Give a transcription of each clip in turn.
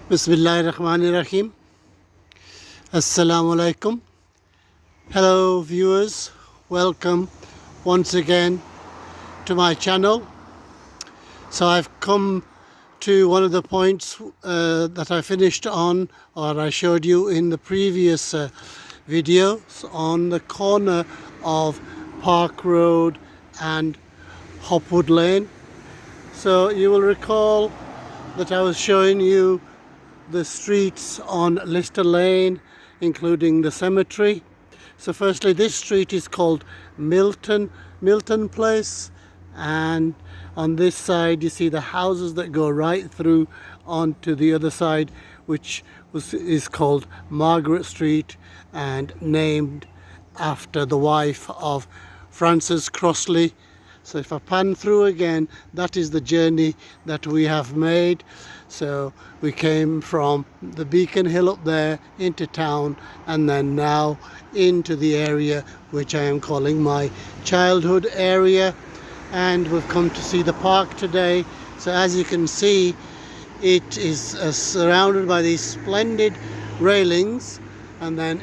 Bismillahirrahmanirrahim. Assalamu alaikum. Hello viewers, welcome once again to my channel. So I've come to one of the points that I finished on, or I showed you in the previous video, on the corner of Park Road and Hopwood Lane. So you will recall that I was showing you the streets on Lister Lane, including the cemetery. So firstly, this street is called Milton Place, and on this side you see the houses that go right through onto the other side, which is called Margaret Street and named after the wife of Francis Crossley. So if I pan through again, that is the journey that we have made. So we came from the Beacon Hill up there into town, and then now into the area which I am calling my childhood area. And we've come to see the park today. So as you can see, it is surrounded by these splendid railings, and then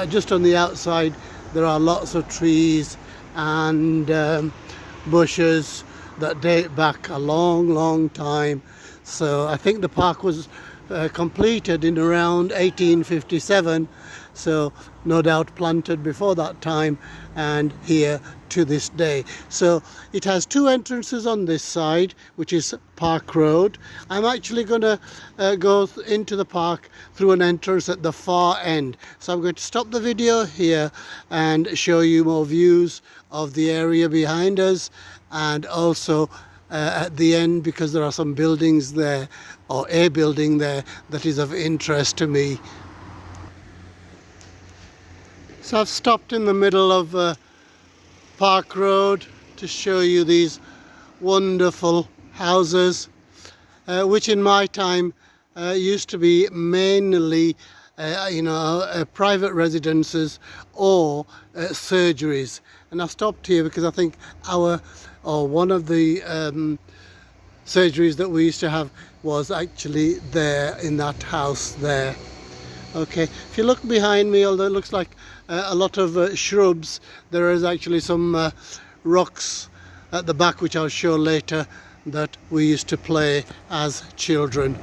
just on the outside there are lots of trees and bushes that date back a long time. So I think the park was completed in around 1857, so no doubt planted before that time and here to this day. So it has two entrances on this side, which is Park Road. I'm actually going to go into the park through an entrance at the far end. So I'm going to stop the video here and show you more views of the area behind us, and also at the end, because there are some buildings there, or a building there, that is of interest to me. So I've stopped in the middle of Park Road to show you these wonderful houses, which in my time used to be mainly private residences or surgeries. And I stopped here because I think one of the surgeries that we used to have was actually there in that house there. Okay, if you look behind me, although it looks like a lot of shrubs, there is actually some rocks at the back, which I'll show later, that we used to play as children.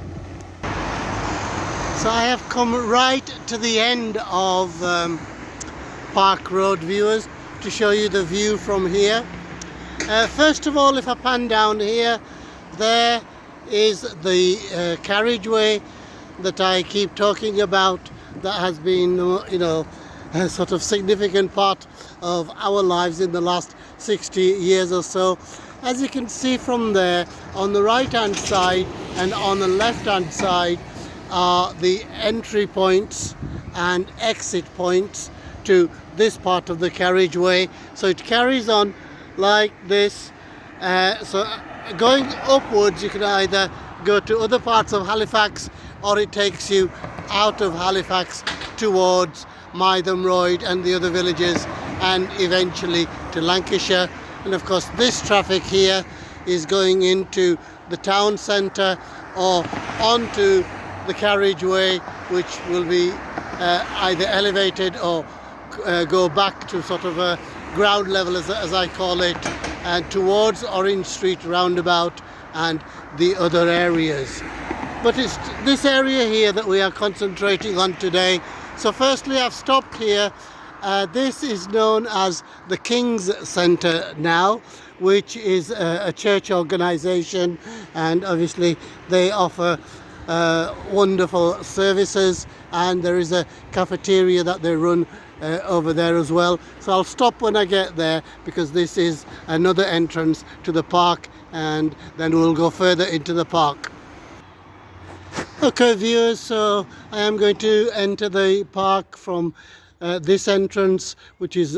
So I have come right to the end of Park Road, viewers, to show you the view from here. First of all, if I pan down here, there is the carriageway that I keep talking about, that has been a sort of significant part of our lives in the last 60 years or so. As you can see from there, on the right hand side and on the left hand side are the entry points and exit points to this part of the carriageway. So it carries on like this. So going upwards, you can either go to other parts of Halifax, or it takes you out of Halifax towards Mytham Royd and the other villages, and eventually to Lancashire. And of course this traffic here is going into the town centre or onto the carriageway, which will be either elevated or go back to sort of a ground level, as I call it, and towards Orange Street roundabout and the other areas. But it's this area here that we are concentrating on today. So firstly, I've stopped here. This is known as the King's Centre now, which is a church organisation, and obviously they offer wonderful services, and there is a cafeteria that they run over there as well. So I'll stop when I get there, because this is another entrance to the park, and then we'll go further into the park. Okay viewers, so I am going to enter the park from this entrance, which is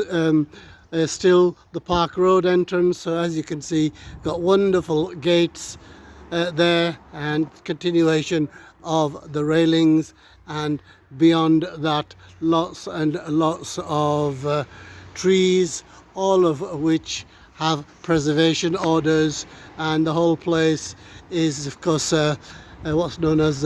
still the Park Road entrance. So as you can see, got wonderful gates there, and continuation of the railings, and beyond that lots and lots of trees, all of which have preservation orders, and the whole place is of course what's known as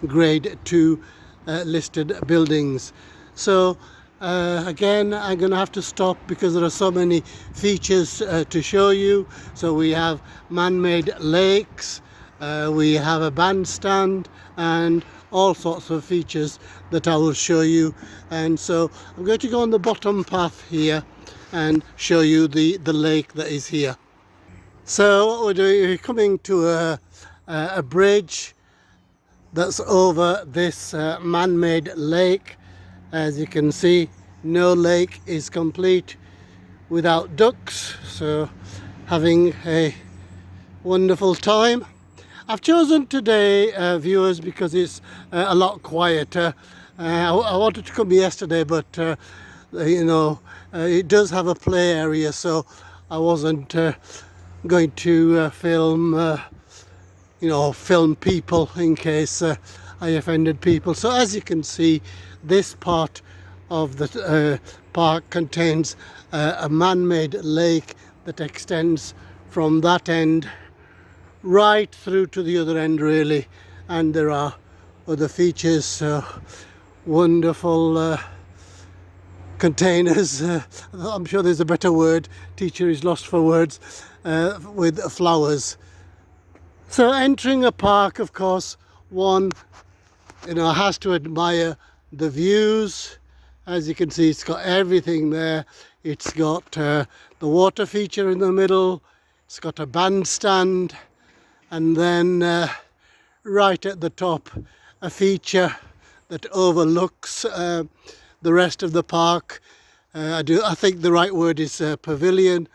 grade 2 listed buildings. So again, I'm going to have to stop because there are so many features to show you. So we have man-made lakes, we have a bandstand, and all sorts of features that I will show you. And so I'm going to go on the bottom path here and show you the lake that is here. So what we're doing, we're coming to a bridge that's over this man-made lake. As you can see, no lake is complete without ducks, so having a wonderful time. I've chosen today, viewers, because it's a lot quieter. I wanted to come yesterday, but you know, it does have a play area, so I wasn't going to film you know, film people in case I offended people. So as you can see, this part of the park contains a man-made lake that extends from that end right through to the other end, really. And there are other features, wonderful containers, I'm sure there's a better word, teacher is lost for words, with flowers. So entering a park, of course, one, you know, has to admire the views. As you can see, it's got everything there. It's got the water feature in the middle, it's got a bandstand, and then right at the top, a feature that overlooks the rest of the park. I think the right word is pavilion.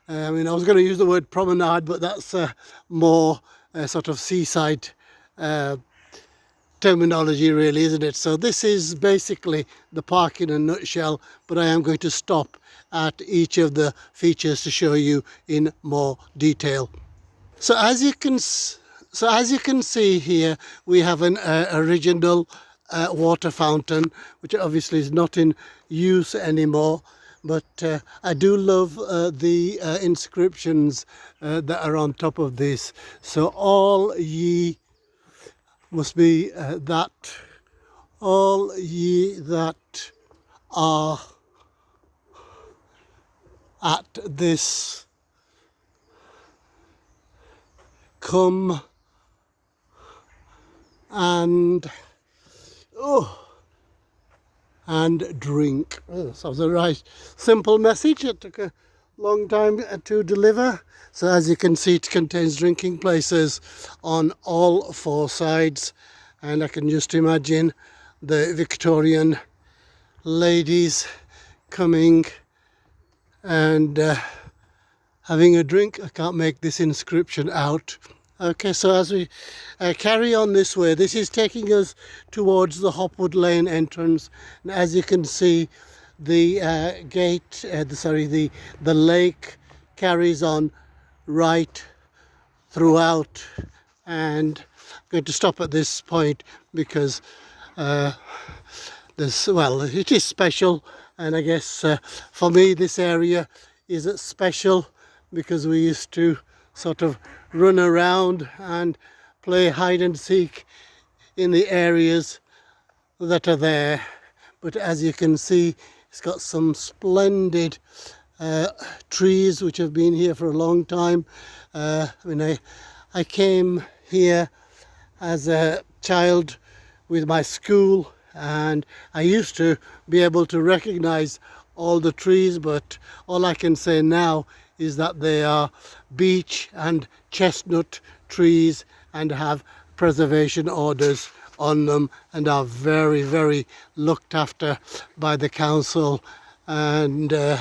I mean, I was going to use the word promenade, but that's more sort of seaside terminology, really, isn't it? So this is basically the park in a nutshell, but I am going to stop at each of the features to show you in more detail. So as you can see here, we have an original water fountain, which obviously is not in use anymore. But I do love the inscriptions that are on top of this. So all ye must be all ye that are at this, come and drink. Oh, that was a right simple message. It took a long time to deliver. So as you can see, it contains drinking places on all four sides, and I can just imagine the Victorian ladies coming and having a drink. I can't make this inscription out. Okay, so as we carry on this way, this is taking us towards the Hopwood Lane entrance, and as you can see, the the lake carries on right throughout. And I'm going to stop at this point because it is special, and I guess for me this area is special because we used to sort of run around and play hide and seek in the areas that are there. But as you can see, it's got some splendid trees which have been here for a long time. I mean, I came here as a child with my school, and I used to be able to recognize all the trees, but all I can say now is that they are beech and chestnut trees and have preservation orders on them and are very, very looked after by the council. And I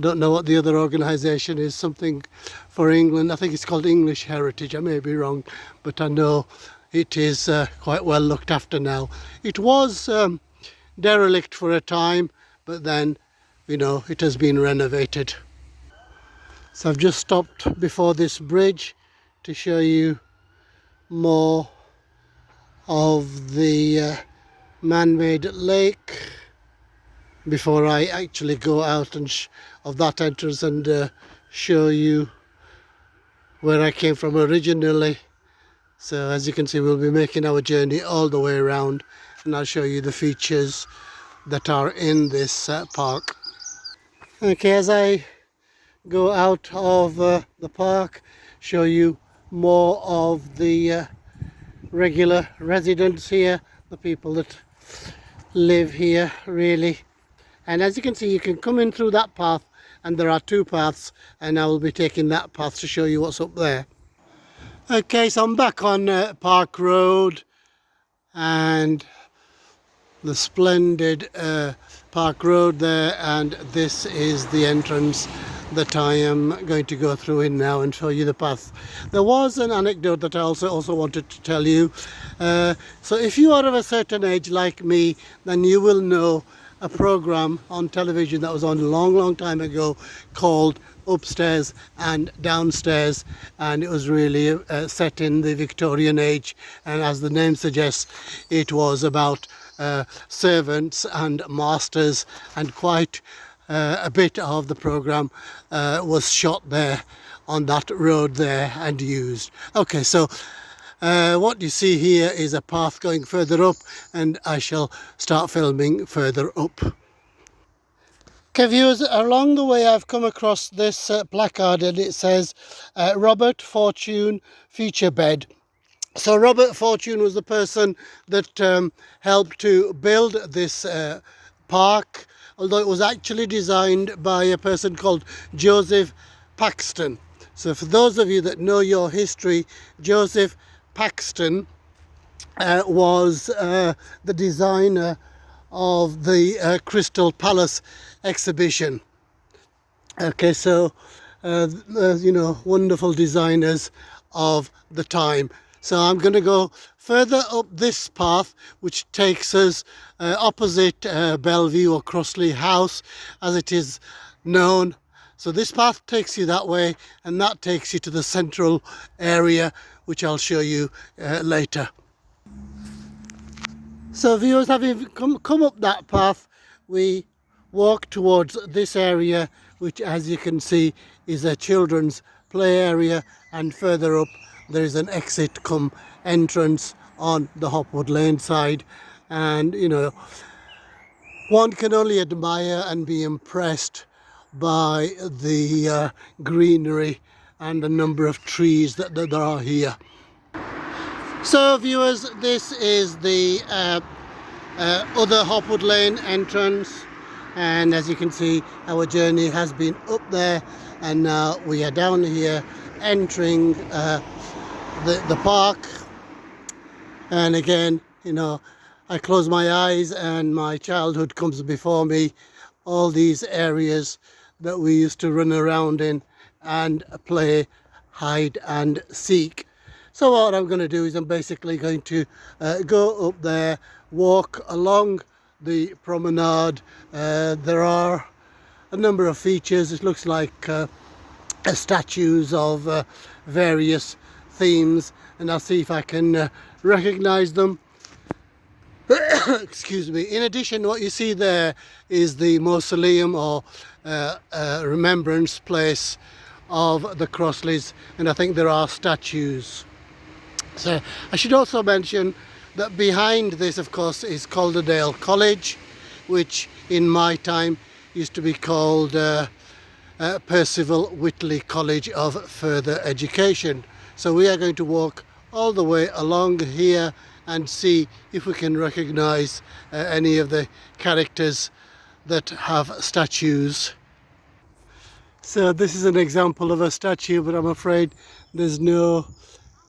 don't know what the other organisation is, something for England. I think it's called English Heritage. I may be wrong, but I know it is quite well looked after now. It was derelict for a time, but then, you know, it has been renovated. So I've just stopped before this bridge to show you more of the man-made lake before I actually go out and of that entrance and show you where I came from originally. So as you can see, we'll be making our journey all the way around, and I'll show you the features that are in this park. Okay, as I go out of the park, show you more of the regular residents here, the people that live here really. And as you can see, you can come in through that path, and there are two paths, and I will be taking that path to show you what's up there. Okay, so I'm back on Park Road, and the splendid Park Road there, and this is the entrance that I am going to go through in now and show you the path. There was an anecdote that I also wanted to tell you. So if you are of a certain age like me, then you will know a program on television that was on a long time ago called Upstairs and Downstairs, and it was really set in the Victorian age, and as the name suggests, it was about servants and masters, and quite a bit of the program was shot there on that road there and used. Okay, so what you see here is a path going further up, and I shall start filming further up. Okay viewers, along the way I've come across this placard, and it says Robert Fortune Feature Bed. So Robert Fortune was the person that helped to build this park, although it was actually designed by a person called Joseph Paxton. So for those of you that know your history, Joseph Paxton was the designer of the Crystal Palace exhibition. Okay, so you know, wonderful designers of the time. So I'm going to go further up this path, which takes us opposite Bellevue or Crossley House, as it is known. So this path takes you that way, and that takes you to the central area, which I'll show you later. So viewers, having come up that path, we walk towards this area, which as you can see is a children's play area, and further up there is an exit come entrance on the Hopwood Lane side. And you know, one can only admire and be impressed by the greenery and the number of trees that there are here. So viewers, this is the other Hopwood Lane entrance, and as you can see, our journey has been up there, and now we are down here entering the park. And again, you know, I close my eyes and my childhood comes before me, all these areas that we used to run around in and play hide and seek. So what I'm going to do is I'm basically going to go up there, walk along the promenade. There are a number of features. It looks like statues of various themes, and I'll see if I can recognize them. Excuse me. In addition, what you see there is the mausoleum or remembrance place of the Crossleys, and I think there are statues. So I should also mention that behind this, of course, is Calderdale College, which in my time used to be called Percival Whitley College of Further Education. So we are going to walk all the way along here and see if we can recognize any of the characters that have statues. So this is an example of a statue, but I'm afraid there's no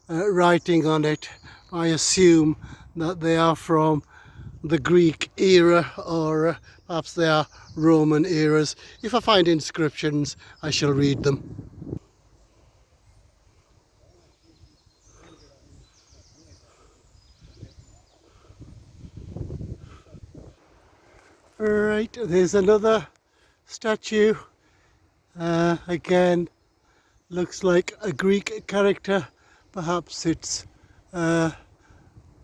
writing on it. I assume that they are from the Greek era, or perhaps they are Roman eras. If I find inscriptions, I shall read them. Right, there's another statue. Again, looks like a Greek character. Perhaps it's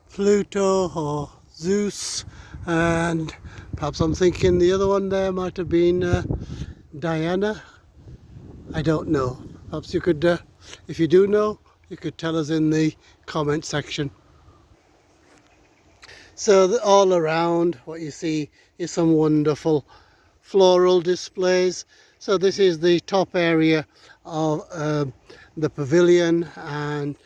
Pluto or Zeus, and perhaps I'm thinking the other one there might have been Diana. I don't know. Perhaps you could, if you do know, you could tell us in the comment section. So all around what you see is some wonderful floral displays. So this is the top area of the pavilion, and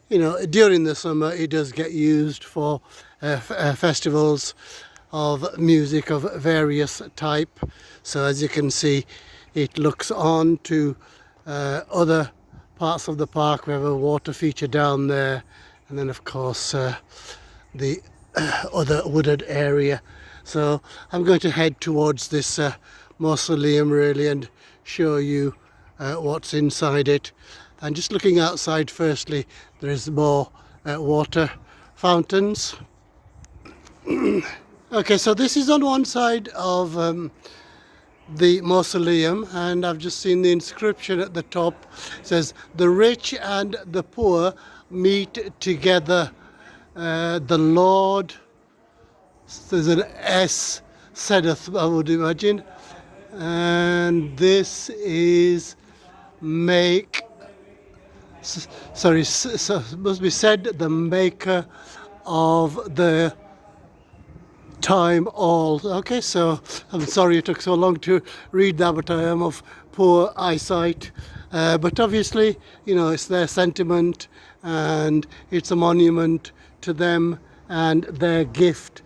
you know, during the summer it does get used for festivals of music of various type. So as you can see, it looks on to other parts of the park. We have a water feature down there, and then of course the other wooded area. So I'm going to head towards this mausoleum really and show you what's inside it. And just looking outside, firstly, there is more water fountains. Okay, so this is on one side of the mausoleum, and I've just seen the inscription at the top. It says, "The rich and the poor meet together. The Lord," there's an S, saideth, I would imagine, and this is make, sorry, so must be said, the maker of the time all. Okay, so I'm sorry it took so long to read that, but I am of poor eyesight. But obviously, you know, it's their sentiment, and it's a monument to them and their gift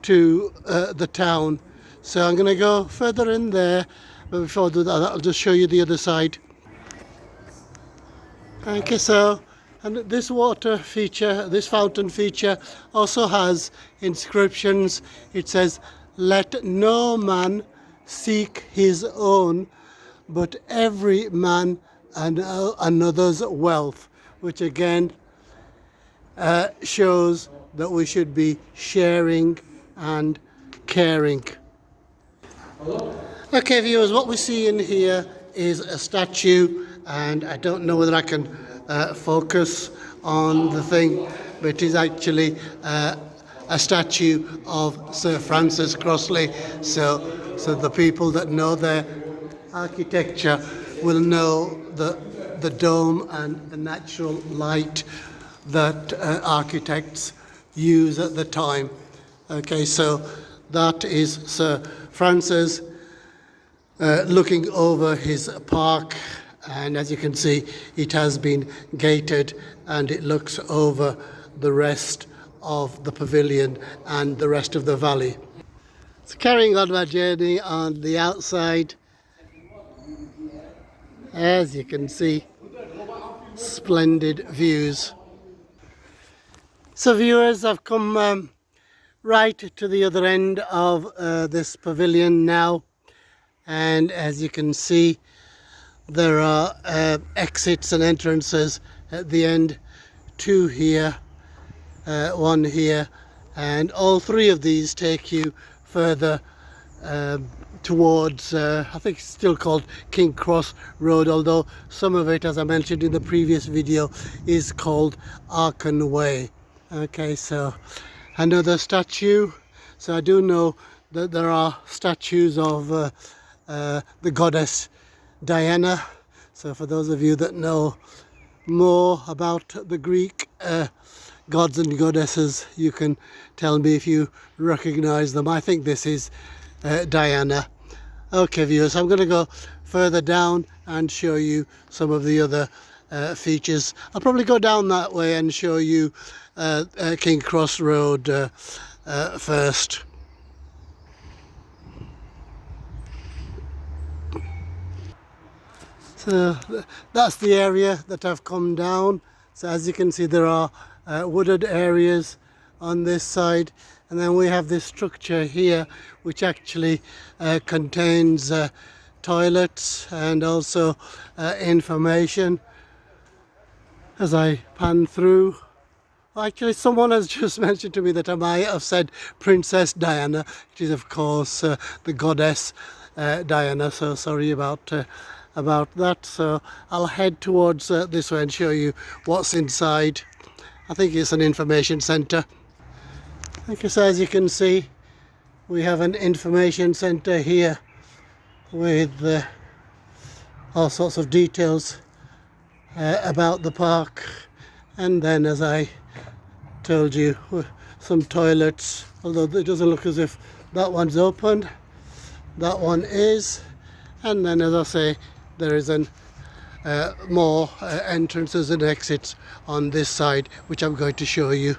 to the town. So I'm going to go further in there, but before I do that, I'll just show you the other side. Okay, so and this water feature, this fountain feature, also has inscriptions. It says, "Let no man seek his own, but every man another's wealth," which again shows that we should be sharing and caring. Okay viewers, what we see in here is a statue, and I don't know whether I can focus on the thing, but it is actually a statue of Sir Francis Crossley. So the people that know their architecture will know the dome and the natural light that architects use at the time. Okay, so that is Sir Francis looking over his park, and as you can see, it has been gated and it looks over the rest of the pavilion and the rest of the valley. So carrying on my journey on the outside, as you can see, splendid views. So viewers, I've come right to the other end of this pavilion now, and as you can see, there are exits and entrances at the end, two here, one here, and all three of these take you further towards, I think it's still called King Cross Road, although some of it, as I mentioned in the previous video, is called Arken Way. Okay, so another statue. So I do know that there are statues of the goddess Diana. So for those of you that know more about the Greek gods and goddesses, you can tell me if you recognize them. I think this is Diana. Okay viewers, I'm going to go further down and show you some of the other features. I'll probably go down that way and show you King Cross Road first. So that's the area that I've come down. So as you can see, there are wooded areas on this side, and then we have this structure here which actually contains toilets and also information. As I pan through, actually someone has just mentioned to me that I might have said Princess Diana, which is of course the goddess Diana, so sorry about that. So I'll head towards this way and show you what's inside. I think it's an information centre. Okay, so as you can see, we have an information centre here with all sorts of details about the park. And then as I told you, some toilets, although it doesn't look as if that one's opened. That one is, and then as I say, there is more entrances and exits on this side, which I'm going to show you.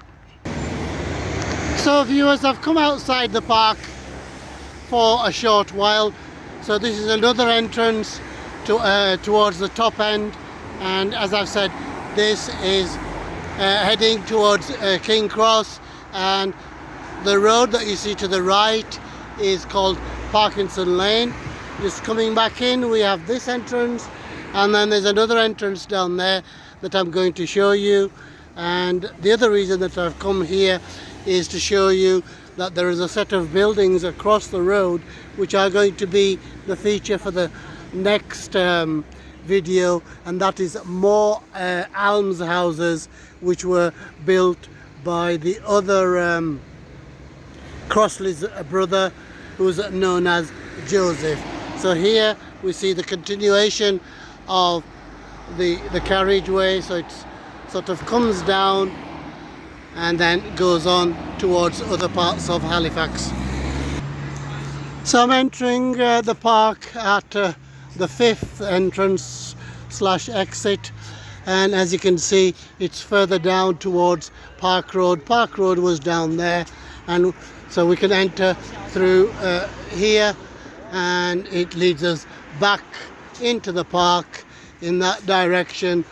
So viewers, I've come outside the park for a short while. So this is another entrance to, towards the top end, and as I've said, this is heading towards King Cross, and the road that you see to the right is called Parkinson Lane. Just coming back in, we have this entrance, and then there's another entrance down there that I'm going to show you. And the other reason that I've come here is to show you that there is a set of buildings across the road which are going to be the feature for the next video, and that is more almshouses which were built by the other Crossley's brother, who was known as Joseph. So here we see the continuation of the carriageway, so it sort of comes down and then goes on towards other parts of Halifax. So I'm entering the park at the fifth entrance / exit, and as you can see, it's further down towards Park Road. Park Road was down there, and so we can enter through here, and it leads us back into the park. In that direction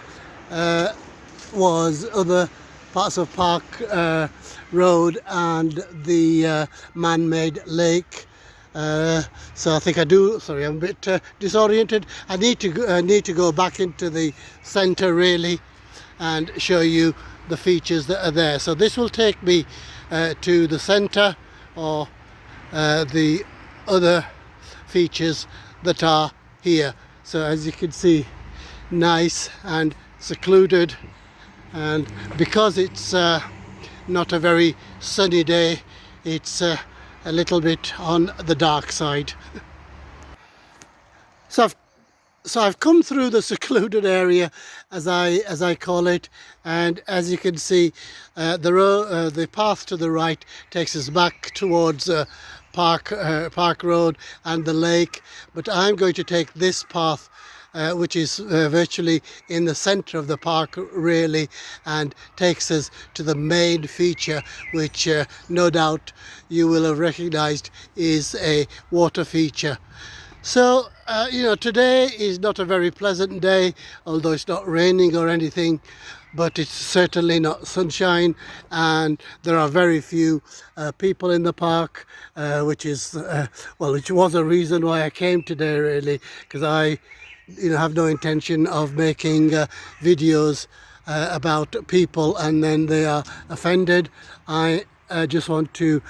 was other parts of Park Road and the man-made lake. So I think I'm a bit disoriented. I need to go back into the centre really and show you the features that are there. So this will take me to the centre, or the other features that are here. So as you can see, nice and secluded, and because it's not a very sunny day, it's a little bit on the dark side. So I've come through the secluded area, as I call it, and as you can see, the path to the right takes us back towards Park Road and the lake, but I'm going to take this path which is virtually in the centre of the park really, and takes us to the main feature, which no doubt you will have recognised is a water feature. So today is not a very pleasant day, although it's not raining or anything, but it's certainly not sunshine, and there are very few people in the park, which was a reason why I came today really, because I have no intention of making videos about people and then they are offended. I just want to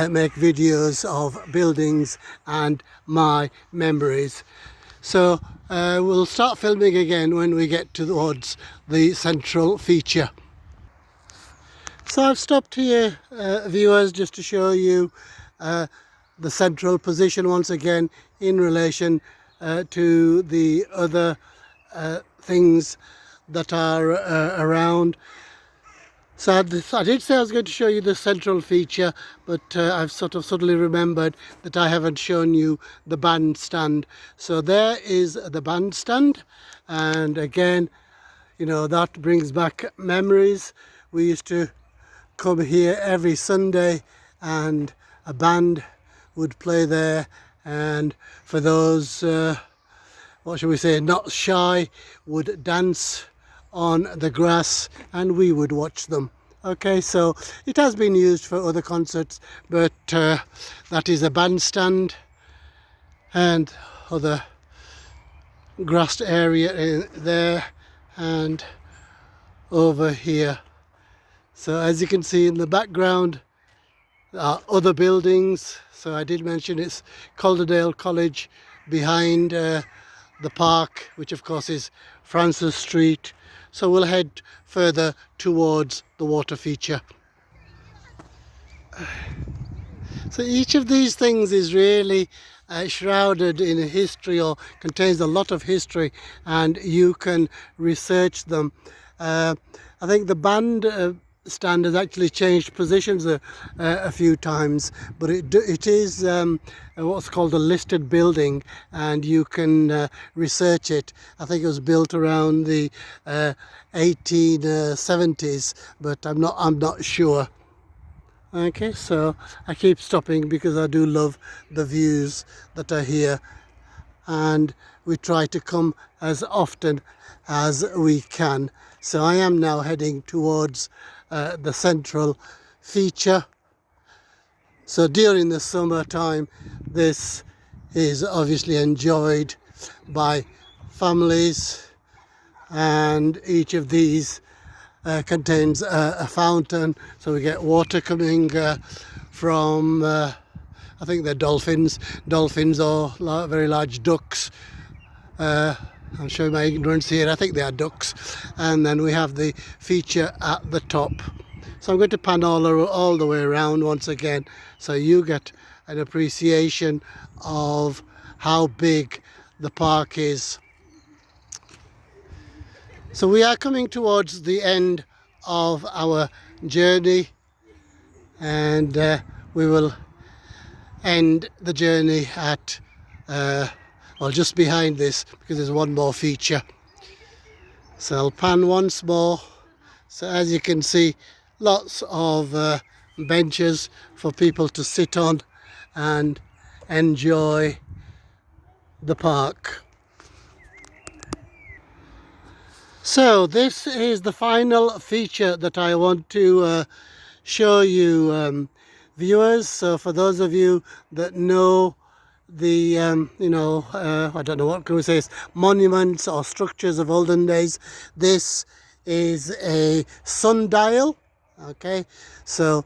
make videos of buildings and my memories. So we'll start filming again when we get towards the central feature. So I've stopped here, viewers, just to show you the central position once again in relation to the other things that are around. So I did say I was going to show you the central feature, but I've sort of suddenly remembered that I haven't shown you the bandstand. So there is the bandstand, and again, that brings back memories. We used to come here every Sunday and a band would play there, and for those not shy, would dance on the grass and we would watch them. Okay, so it has been used for other concerts, but that is a bandstand and other grassed area there and over here. So as you can see in the background are other buildings. So I did mention it's Calderdale College behind the park, which of course is Francis Street. So we'll head further towards the water feature. So each of these things is really shrouded in history, or contains a lot of history, and you can research them. I think the band stand has actually changed positions a few times, but it is what's called a listed building, and you can research it. I think it was built around the 1870s, but I'm not sure. Okay, so I keep stopping because I do love the views that are here, and we try to come as often as we can. So I am now heading towards the central feature. So during the summertime, this is obviously enjoyed by families, and each of these contains a fountain, so we get water coming from I think they're dolphins or very large ducks. I'm showing my ignorance here. I think they are ducks. And then we have the feature at the top. So I'm going to pan all the way around once again, so you get an appreciation of how big the park is. So we are coming towards the end of our journey, and we will end the journey at well, just behind this, because there's one more feature. So I'll pan once more. So as you can see, lots of benches for people to sit on and enjoy the park. So this is the final feature that I want to show you, viewers. So for those of you that know the I don't know, what can we say, monuments or structures of olden days, this is a sundial. Okay, so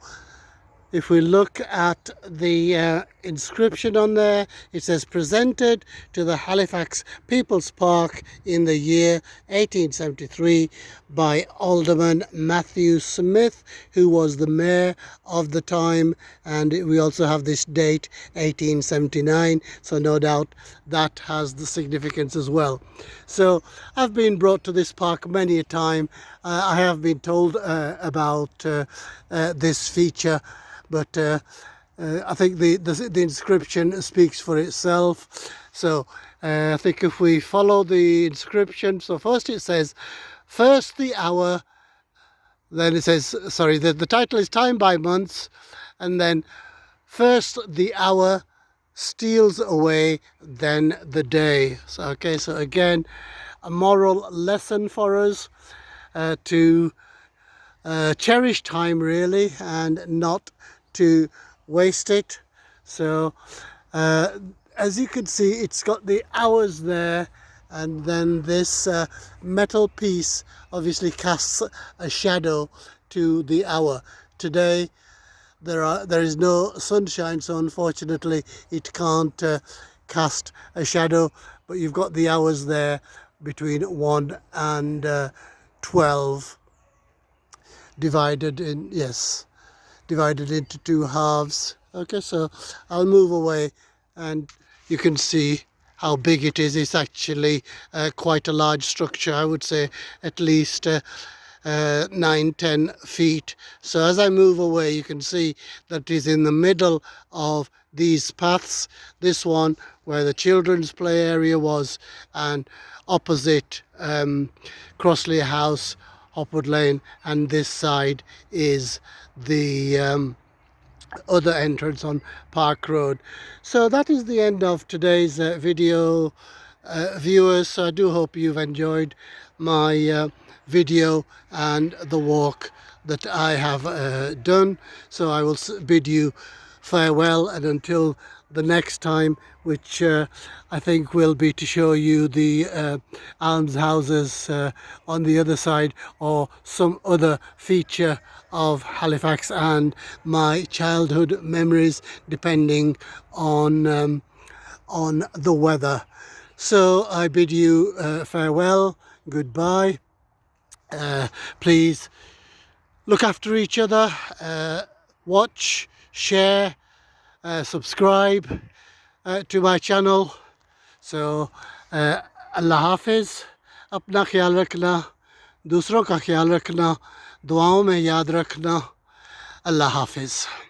if we look at the inscription on there, it says presented to the Halifax People's Park in the year 1873 by Alderman Matthew Smith, who was the mayor of the time, and we also have this date 1879, so no doubt that has the significance as well. So I've been brought to this park many a time. I have been told about this feature, but I think the inscription speaks for itself. So I think if we follow the inscription, so first it says, first the hour, then it says, sorry, the title is time by months, and then first the hour steals away, then the day. So okay, so again, a moral lesson for us to cherish time, really, and not to waste it. So as you can see, it's got the hours there, and then this metal piece obviously casts a shadow to the hour. Today there is no sunshine, so unfortunately it can't cast a shadow, but you've got the hours there between 1 and 12 divided into two halves. Okay, so I'll move away and you can see how big it is. It's actually quite a large structure. I would say at least 9-10 feet. So as I move away, you can see that it is in the middle of these paths. This one where the children's play area was, and opposite Crossley House, Hopwood Lane, and this side is the other entrance on Park Road. So that is the end of today's video, viewers. So I do hope you've enjoyed my video and the walk that I have done. So I will bid you farewell, and until the next time, which I think will be to show you the almshouses on the other side, or some other feature of Halifax and my childhood memories, depending on the weather. So I bid you farewell, goodbye. Please look after each other, watch, share, subscribe to my channel. So अल्लाह हाफिज़, अपना ख्याल रखना, दूसरों का ख्याल रखना, दुआओं में याद रखना। अल्लाह हाफिज़।